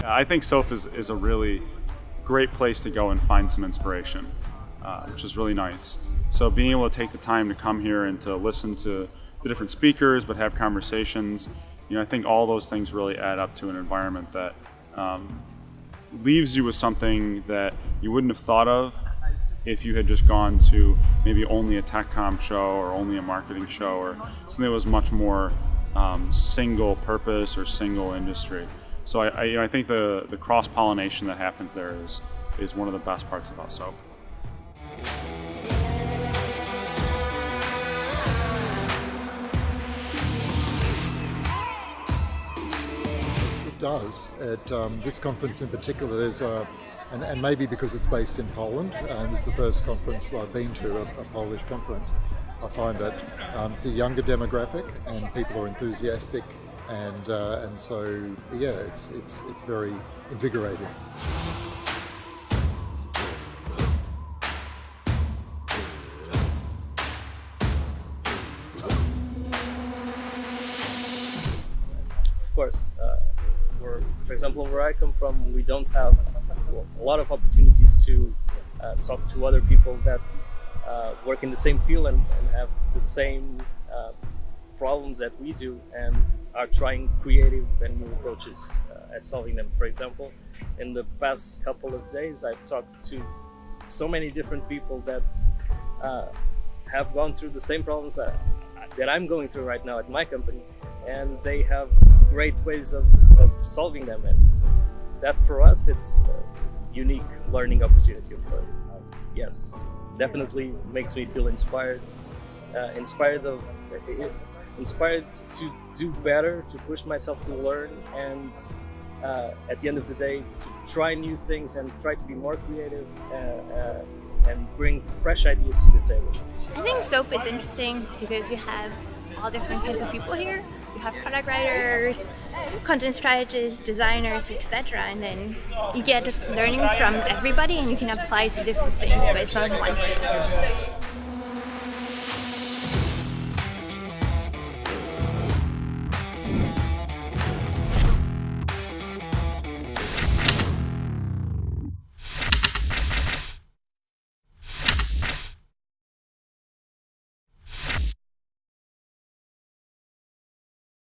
I think SOAP is a really great place to go and find some inspiration, which is really nice. So being able to take the time to come here and to listen to the different speakers, but have conversations, I think all those things really add up to an environment that leaves you with something that you wouldn't have thought of if you had just gone to maybe only a TechCom show or only a marketing show or something that was much more single purpose or single industry. So I think the cross-pollination that happens there is one of the best parts about SOAP. It does. At this conference in particular, there's and maybe because it's based in Poland, and this is the first conference I've been to, a Polish conference, I find that it's a younger demographic and people are enthusiastic, and so yeah, it's very invigorating. Of course, for example, where I come from, we don't have a lot of opportunities to talk to other people that work in the same field and have the same problems that we do and are trying creative and new approaches at solving them. For example, in the past couple of days, I've talked to so many different people that have gone through the same problems that I'm going through right now at my company, and they have great ways of solving them, and that for us it's a unique learning opportunity, of course. Yes, definitely makes me feel inspired to do better, to push myself to learn, and at the end of the day to try new things and try to be more creative and bring fresh ideas to the table. I think SOAP is interesting because you have all different kinds of people here. You have product writers, content strategists, designers, etc. And then you get learnings from everybody and you can apply to different things, but it's not one thing.